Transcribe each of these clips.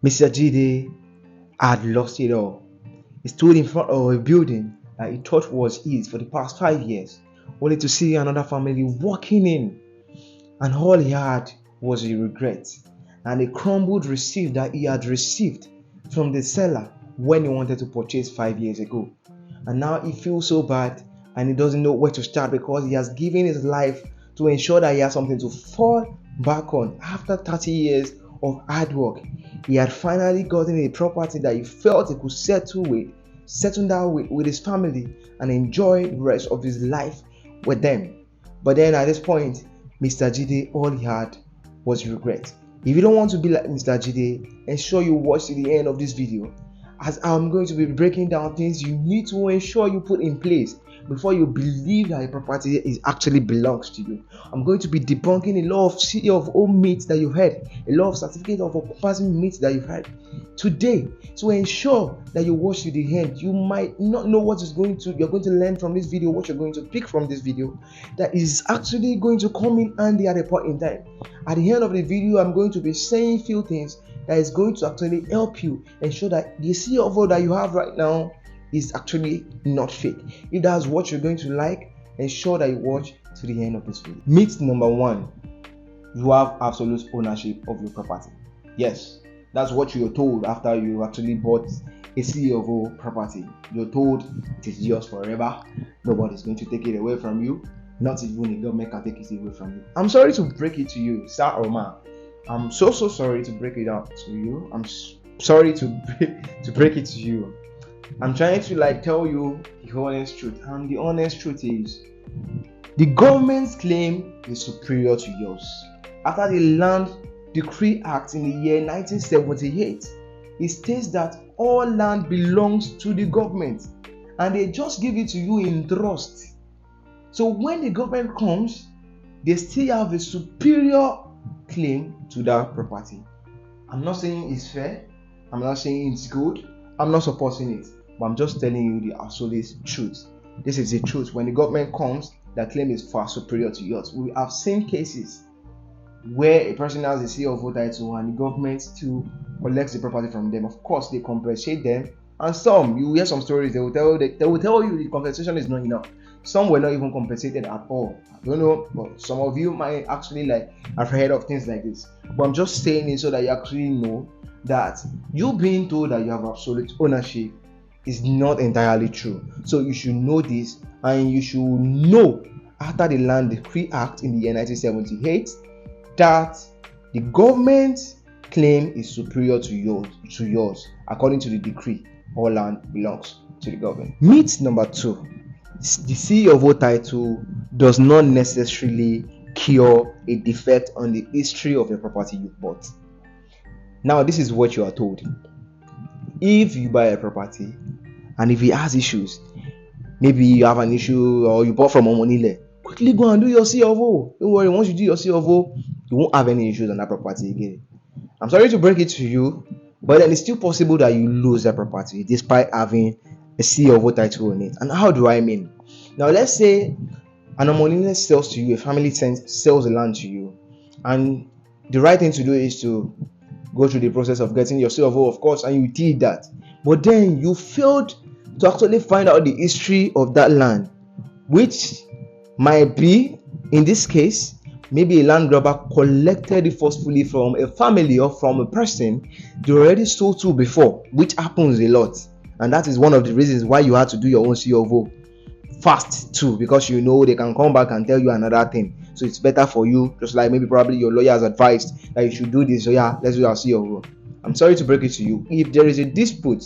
Mr. Jide had lost it all. He stood in front of a building that he thought was his for the past 5 years, only to see another family walking in, and all he had was a regret and a crumbled receipt that he had received from the seller when he wanted to purchase 5 years ago. And now he feels so bad and he doesn't know where to start because he has given his life to ensure that he has something to fall back on. After 30 years of hard work, he had finally gotten a property that he felt he could settle down with his family and enjoy the rest of his life with them. But then at this point, Mr. Jide, all he had was regret. If you don't want to be like Mr. Jide, ensure you watch to the end of this video, as I'm going to be breaking down things you need to ensure you put in place before you believe that a property is actually belongs to you. I'm going to be debunking a lot of CFO myths that you've heard, a lot of Certificate of Occupancy myths that you've heard today. So ensure that you watch to the end. You might not know what you're going to learn from this video, what you're going to pick from this video that is actually going to come in handy at a point in time. At the end of the video, I'm going to be saying few things that is going to actually help you ensure that the CFO that you have right now is actually not fake. If that's what you're going to like, ensure that you watch to the end of this video. Myth number 1: you have absolute ownership of your property. Yes, that's what you're told after you actually bought a CFO property. You're told it is yours forever. Nobody's going to take it away from you. Not even the government can take it away from you. I'm sorry to break it to you, sir or ma. I'm so sorry to break it out to you. I'm sorry to break it to you. I'm trying to tell you the honest truth, and the honest truth is the government's claim is superior to yours. After the Land Decree Act in the year 1978, it states that all land belongs to the government and they just give it to you in trust. So when the government comes, they still have a superior claim to that property. I'm not saying it's fair, I'm not saying it's good, I'm not supporting it, but I'm just telling you the absolute truth. This is the truth. When the government comes, the claim is far superior to yours. We have seen cases where a person has a CFO title and the government still collects the property from them. Of course, they compensate them, and some, you hear some stories, they will tell you the compensation is not enough. Some were not even compensated at all. I don't know, but some of you might actually have heard of things like this. But I'm just saying it so that you actually know that you being told that you have absolute ownership is not entirely true. So you should know this, and you should know after the Land Decree Act in the year 1978 that the government's claim is superior to yours. According to the decree, all land belongs to the government. Myth number 2: the CFO title does not necessarily cure a defect on the history of the property you bought. Now, this is what you are told. If you buy a property and if it has issues, maybe you have an issue or you bought from Omonile, quickly go and do your CFO. Don't worry, once you do your CFO, you won't have any issues on that property again. I'm sorry to break it to you, but then it's still possible that you lose that property despite having a CFO title on it. And how do I mean? Now, let's say an Omonile sells to you, a family sells the land to you, and the right thing to do is to go through the process of getting your CFO, of course, and you did that. But then you failed to actually find out the history of that land, which might be, in this case, maybe a land grabber collected it forcefully from a family or from a person they already sold to before, which happens a lot. And that is one of the reasons why you had to do your own CFO fast too, because you know they can come back and tell you another thing. So it's better for you, just like maybe probably your lawyer has advised that you should do this. So yeah, let's do our CFO. I'm sorry to break it to you. If there is a dispute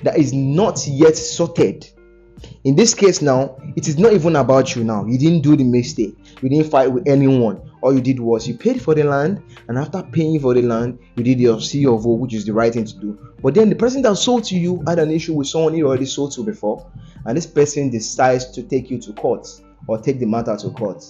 that is not yet sorted, in this case now, it is not even about you now. You didn't do the mistake. You didn't fight with anyone. All you did was you paid for the land, and after paying for the land, you did your CFO, which is the right thing to do. But then the person that sold to you had an issue with someone you already sold to before, and this person decides to take you to court or take the matter to court.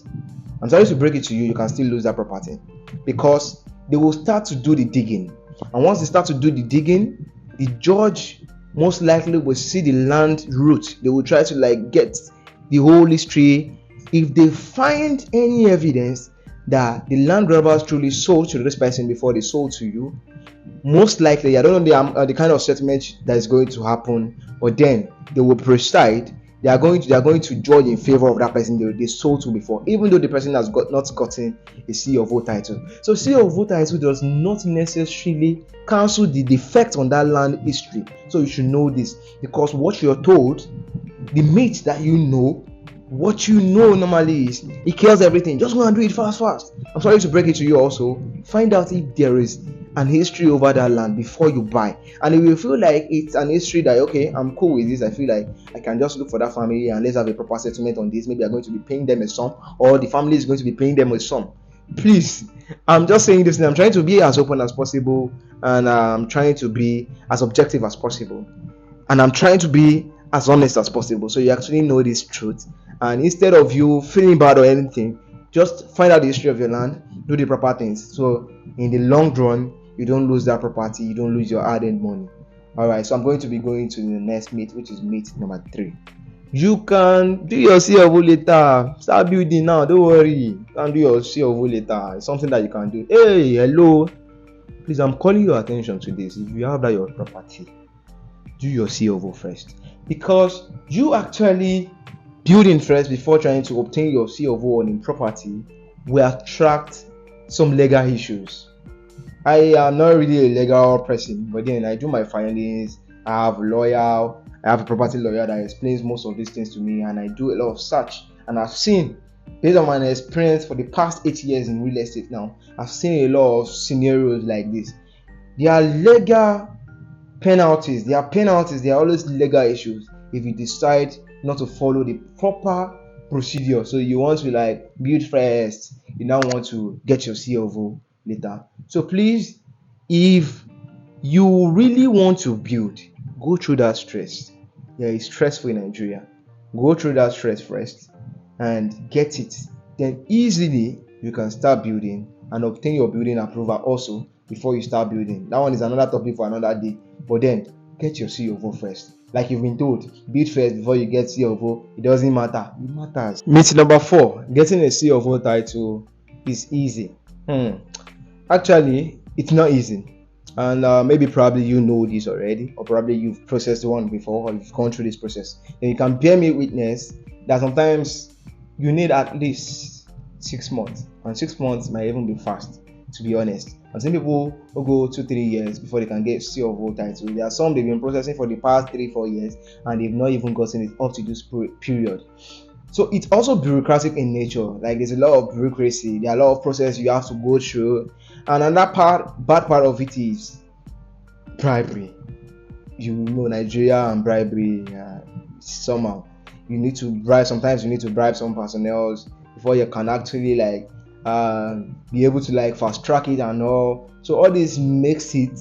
I'm sorry to break it to you, you can still lose that property because they will start to do the digging. And once they start to do the digging, the judge most likely will see the land route. They will try to get the whole history. If they find any evidence that the land grabbers truly sold to this person before they sold to you, most likely, I don't know the kind of settlement that is going to happen, but then they will preside. They are going to judge in favor of that person they sold to before, even though the person has not gotten a C of O title. So C of O title does not necessarily cancel the defect on that land history. So you should know this, because what you're told, the myth that you know, what you know normally is it kills everything. Just go and do it fast. I'm sorry to break it to you. Also, find out if there is an history over that land before you buy, and if you feel like it's an history that okay, I'm cool with this, I feel like I can just look for that family and let's have a proper settlement on this. Maybe I'm going to be paying them a sum, or the family is going to be paying them a sum. Please, I'm just saying this, and I'm trying to be as open as possible, and I'm trying to be as objective as possible, and I'm trying to be as honest as possible, so you actually know this truth. And instead of you feeling bad or anything, just find out the history of your land, do the proper things, so in the long run you don't lose that property, you don't lose your hard-earned money. All right, so I'm going to be going to the next myth, which is myth number 3. You can do your C of O later. Start building now, don't worry. You can do your C of O later. It's something that you can do. Hey, hello, please, I'm calling your attention to this. If you have that your property, do your C of O first, because you actually building first before trying to obtain your C of O on the property will attract some legal issues. I am not really a legal person, but then I do my filings. I have a property lawyer that explains most of these things to me, and I do a lot of search. And I've seen, based on my experience for the past 8 years in real estate now, I've seen a lot of scenarios like this. There are legal penalties. There are always legal issues if you decide not to follow the proper procedure. So you want to like build first, you now want to get your C of O later. So please, if you really want to build, go through that stress. Yeah, it's stressful in Nigeria. Go through that stress first and get it. Then easily you can start building and obtain your building approval also before you start building. That one is another topic for another day. But then get your C of O first. Like you've been told, build first before you get C of O. It doesn't matter. It matters. Myth number 4. Getting a C of O title is easy. Actually, it's not easy. And maybe probably you know this already, or probably you've processed one before, or you've gone through this process. Then you can bear me witness that sometimes you need at least 6 months, and 6 months might even be fast, to be honest. I've seen people who go 2-3 years before they can get C of O title. There are some they've been processing for the past 3-4 years and they've not even gotten it up to this period. So it's also bureaucratic in nature. Like there's a lot of bureaucracy, there are a lot of process you have to go through, and another bad part of it is bribery. You know, Nigeria and bribery, somehow you need to bribe. Sometimes you need to bribe some personnel before you can actually like be able to like fast track it and all. So all this makes it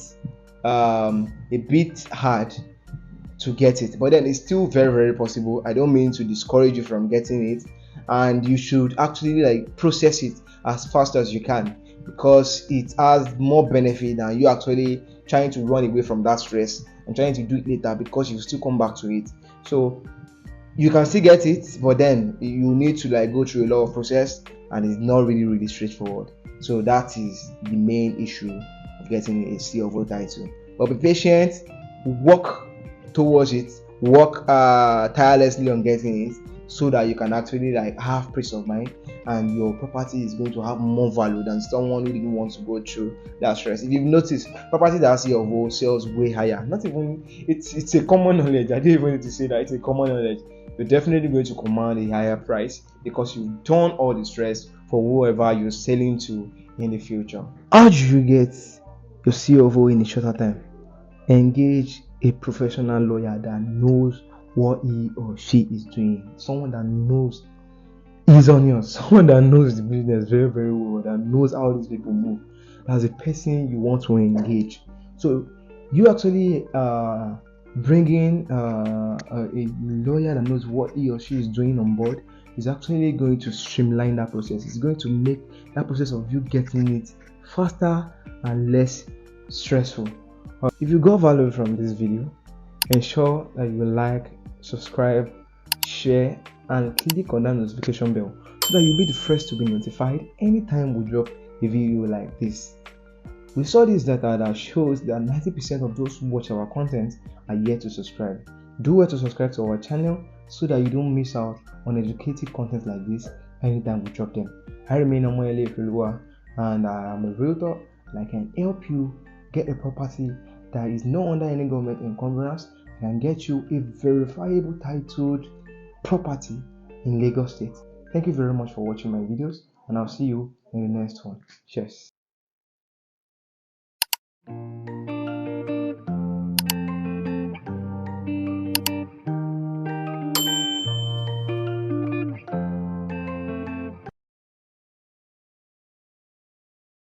a bit hard to get it, but then it's still very, very possible. I don't mean to discourage you from getting it, and you should actually like process it as fast as you can, because it has more benefit than you actually trying to run away from that stress and trying to do it later, because you still come back to it. So you can still get it, but then you need to like go through a lot of process, and it's not really straightforward. So that is the main issue of getting a C of O title. But be patient, work towards it, work tirelessly on getting it, so that you can actually like have peace of mind, and your property is going to have more value than someone who didn't want to go through that stress. If you've noticed, property that has C of O sells way higher. Not even, it's a common knowledge. I didn't even need to say that, it's a common knowledge. You're definitely going to command a higher price because you've done all the stress for whoever you're selling to in the future. How do you get your C of O in a shorter time? Engage a professional lawyer that knows what he or she is doing, someone that knows his onions, someone that knows the business very, very well, that knows how these people move. That's a person you want to engage. So you actually bring in a lawyer that knows what he or she is doing on board is actually going to streamline that process. It's going to make that process of you getting it faster and less stressful. If you got value from this video, ensure that you like, subscribe, share, and click on that notification bell so that you'll be the first to be notified anytime we drop a video like this. We saw this data that shows that 90% of those who watch our content are yet to subscribe. Do well to subscribe to our channel so that you don't miss out on educative content like this anytime we drop them. I remain Omoyele, and I am a realtor and I can help you get a property that is not under any government encumbrance and can get you a verifiable titled property in Lagos State. Thank you very much for watching my videos, and I'll see you in the next one. Cheers.